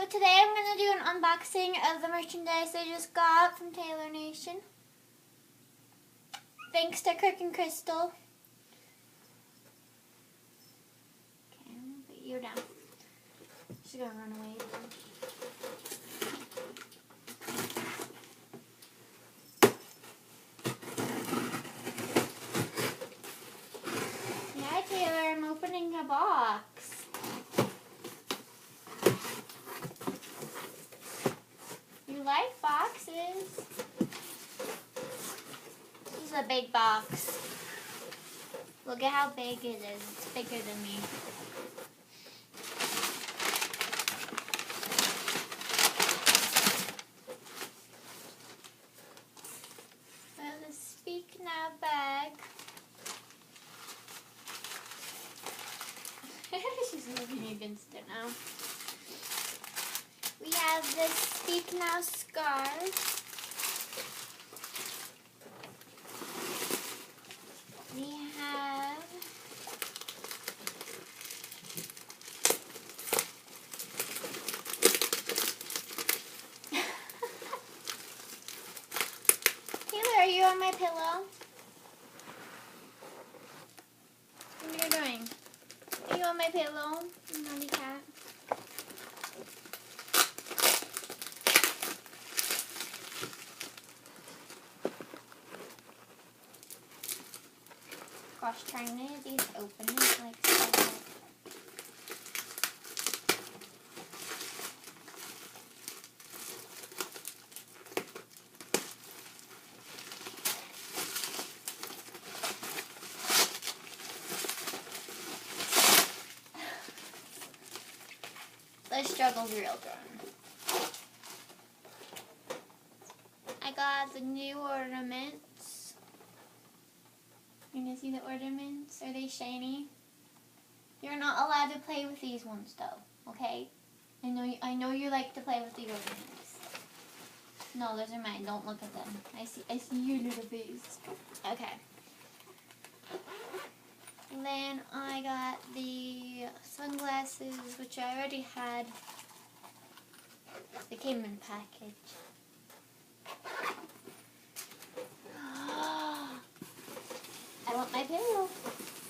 So today I'm going to do an unboxing of the merchandise I just got from Taylor Nation. Thanks to Kirk and Crystal. Okay, I'm going to put you down. She's going to run away. Yeah, Taylor, I'm opening a box. You like boxes? This is a big box. Look at how big it is. It's bigger than me. The Speak Now bag. She's moving against it now. We have the Speak Now scarf. We have Taylor, are you on my pillow? What are you doing? Are you on my pillow? Naughty cat. Gosh, trying to get these open is like so hard. The struggle's real, John. I got the new ornaments. You gonna see the ornaments? Are they shiny? You're not allowed to play with these ones though, okay? I know you like to play with the ornaments. No, those are mine. Don't look at them. I see your little face. Okay. And then I got the sunglasses, which I already had. They came in package. I want my pillow.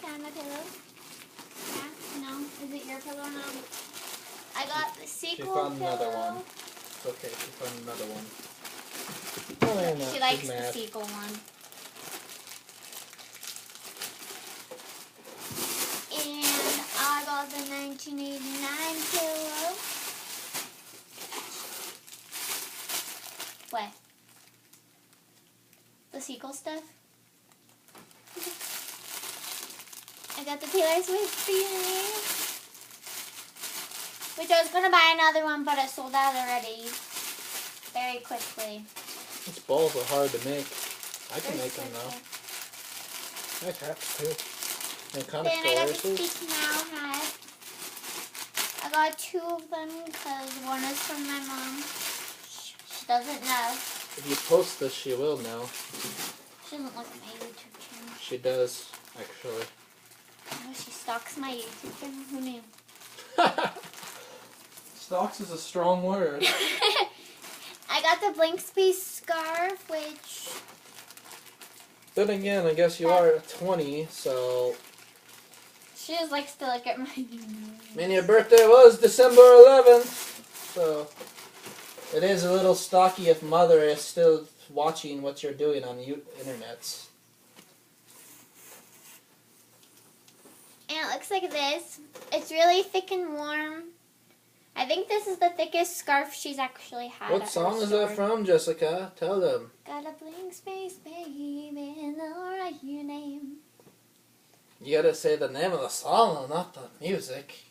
Can I have my pillow? Yeah? No? Is it your pillow now? I got the sequel pillow. She found another one. It's okay, she found another one. She likes the sequel one. And I got the 1989 pillow. What? The sequel stuff? I got the Taylor Swift beanie, which I was going to buy another one, but it sold out already very quickly. These balls are hard to make. I can make them though. I have to. And kind of then I got the Speak Now hat. I got two of them because one is from my mom. She doesn't know. If you post this, she will know. She doesn't look at my YouTube channel. She does, actually. Oh, she stalks my YouTube channel. Who knew? Stalks is a strong word. I got the Blank Space scarf, which... Then again, I guess you are 20, so... She just likes to look at my videos. I mean, your birthday was December 11th, so... It is a little stocky if mother is still watching what you're doing on the internet. And it looks like this. It's really thick and warm. I think this is the thickest scarf she's actually had. What song is that from, Jessica? Tell them. Got a blank space, baby, and I'll write your name. You gotta say the name of the song, not the music.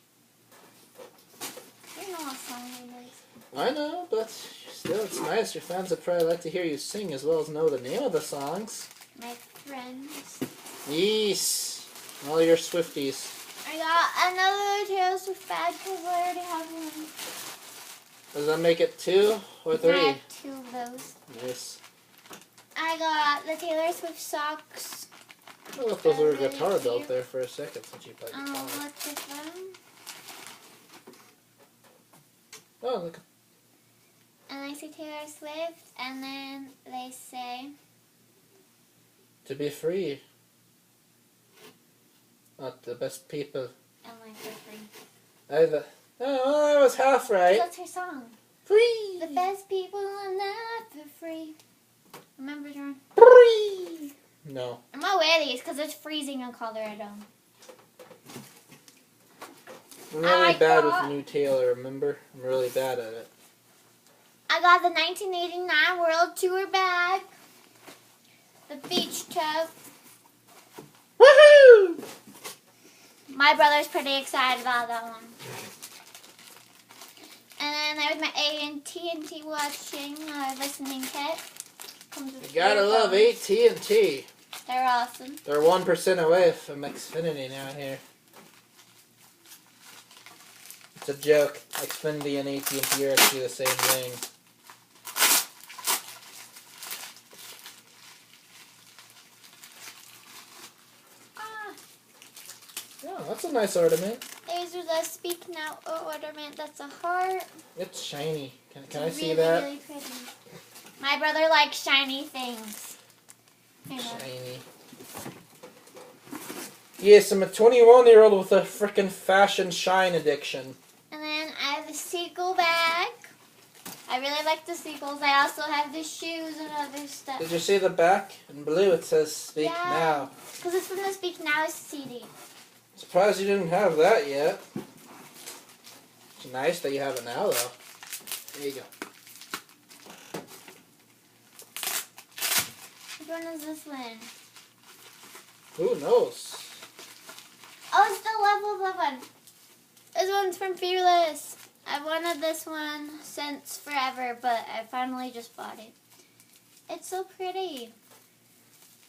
You know what song it is. I know, but still, it's nice. Your fans would probably like to hear you sing as well as know the name of the songs. My friends. Yes. All your Swifties. I got another Taylor Swift bag because I already have one. Does that make it 2 or 3? I have 2 of those. Nice. I got the Taylor Swift socks. I left those Really little guitar cute. belt there for a second since you played guitar. Look at them. Oh, look. And they say Taylor Swift, and then they say... To be free. Not the best people. And like for free. Oh, I was half right. That's her song. Free. The best people are not for free. Remember, John? Free. No. I'm gonna wear these because it's freezing in Colorado. I'm really bad got- with New Taylor, remember? I'm really bad at it. I got the 1989 World Tour bag. The beach tub. Woohoo! My brother's pretty excited about that one. And then there's my AT&T watching listening kit. Comes with You gotta love earphones. AT&T. They're awesome. They're 1% away from Xfinity now here. It's a joke. Xfinity and AT&T are actually the same thing. Ah, Oh, that's a nice ornament. there's the Speak Now ornament. That's a heart. It's shiny. Can I It's see really, that? really pretty. My brother likes shiny things. I know. Shiny. Yes, I'm a 21-year-old with a frickin' fashion shine addiction. And then I have the seagull bag. I really like the seagulls. I also have the shoes and other stuff. Did you see the back? In blue it says Speak Yeah. Now. Because it's from the Speak Now CD. Surprised you didn't have that yet. It's nice that you have it now, though. There you go. Which one is this one? Who knows? Oh, it's the level one. This one's from Fearless. I've wanted this one since forever, but I finally just bought it. It's so pretty.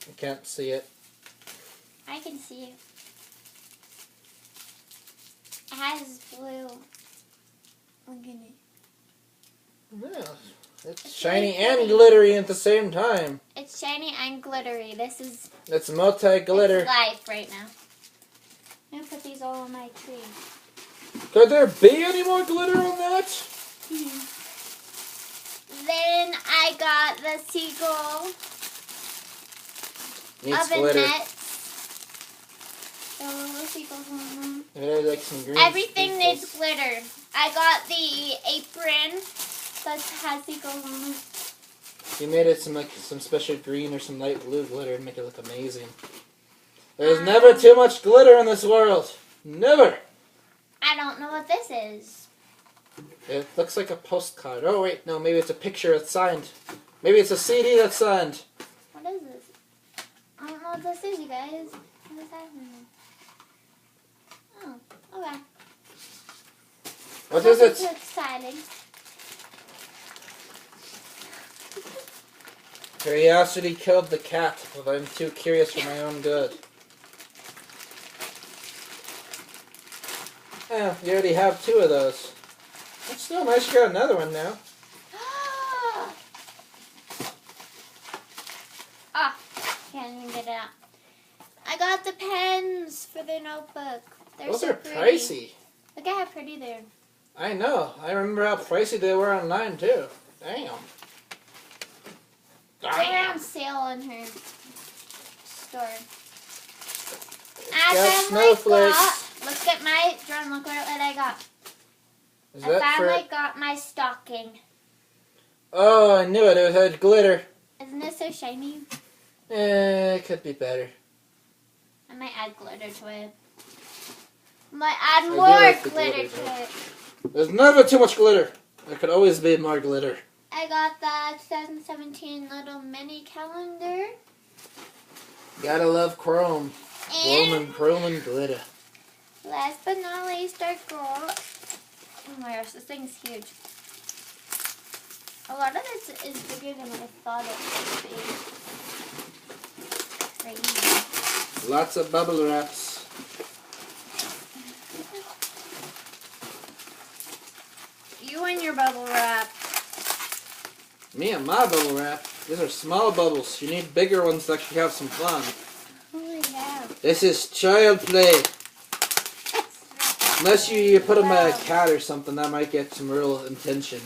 I can't see it. I can see it. It has blue. Look at it. Yeah. It's It's shiny really and pretty. glittery at the same time. It's shiny and glittery. This is It's multi-glitter. it's life right now. I'm gonna put these all on my tree. Could there be any more glitter on that? Then I got the seagull Needs oven glitter. mitts. The little seagulls on them. There's like some green Everything sprinkles. needs glitter. I got the apron that has seagulls on it. You made it some special green or some light blue glitter to make it look amazing. There's never too much glitter in this world. Never. I don't know what this is. It looks like a postcard. Oh wait, no, maybe it's a picture that's signed. Maybe it's a CD that's signed. What is this? I don't know what this is, you guys. What is happening? Oh, okay. What is it? Too exciting. Curiosity killed the cat, but I'm too curious for my own good. Yeah, you already have 2 of those. It's still nice you got another one now. Ah, can't even get it out. I got the pens for the notebook. They're Those so are pretty. pricey. Look at how pretty they are. I know. I remember how pricey they were online too. Damn. They're on sale in her store. Got snowflakes. Look at my drum. Look what I got. Is I that finally for? got my stocking. Oh, I knew it. It had glitter. Isn't it so shiny? It could be better. I might add glitter to it. I might add do more like the glitter glitter, to though. it. There's never too much glitter. There could always be more glitter. I got the 2017 little mini calendar. Gotta love chrome. And Chrome and glitter. last but not least, I got... Oh my gosh, this thing's huge. A lot of this is bigger than I thought it would be. Crazy. Lots of bubble wraps. You and your bubble wrap. Me and my bubble wrap. These are small bubbles. You need bigger ones to actually have some fun. Holy cow. This is child play. Unless you put him a cat or something, that might get some real attention.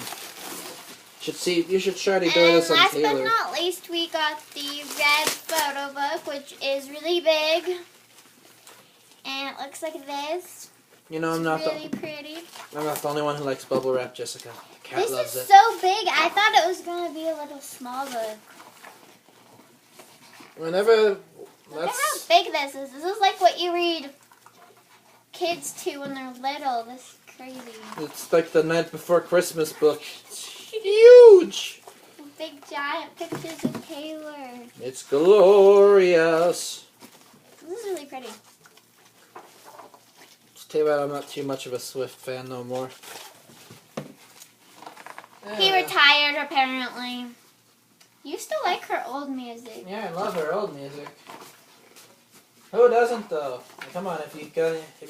You should try to do this on last Taylor. but not least, we got the red photo book, which is really big. And it looks like this. You know, It's really pretty. I'm not the only one who likes bubble wrap, Jessica. The cat This loves is it. so big. I thought it was going to be a little small book. Whenever... Look at how big this is. This is like what you read kids to when they're little. This is crazy. It's like the Night Before Christmas book. It's huge! Big giant pictures of Taylor. It's glorious. This is really pretty. It's too bad I'm not too much of a Swift fan no more. He retired, apparently. You still like her old music. Yeah, I love her old music. Who doesn't, though? Come on, if you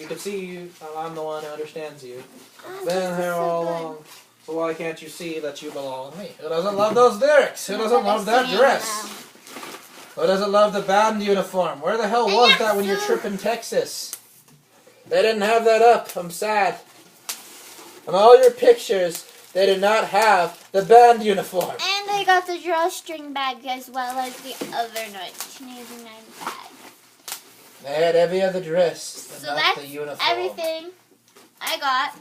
could see you, I'm the one who understands you. Oh, Been here so all good. along. So why can't you see that you belong to me? Who doesn't love those lyrics? Who doesn't love that dress? Who doesn't love the band uniform? Where the hell was that when your trip in Texas? They didn't have that up. I'm sad. On all your pictures, they did not have the band uniform. And they got the drawstring bag as well as the other 1989 bag. They had every other dress, but So not that's the uniform. everything I got.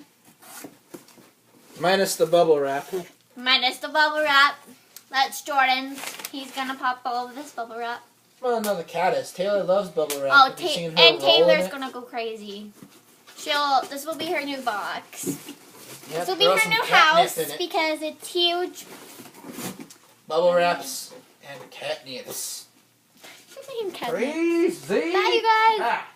Minus the bubble wrap. Minus the bubble wrap. That's Jordan's. He's gonna pop all of this bubble wrap. Well, no, the cat is. Taylor loves bubble wrap. Oh, Have you seen her and roll in Taylor's it? gonna go crazy. This will be her new box. Yep, This will be throw her some new catnip house in it. because it's huge. Bubble wraps and catnips. Crazy. Crazy. Bye, you guys. Ah.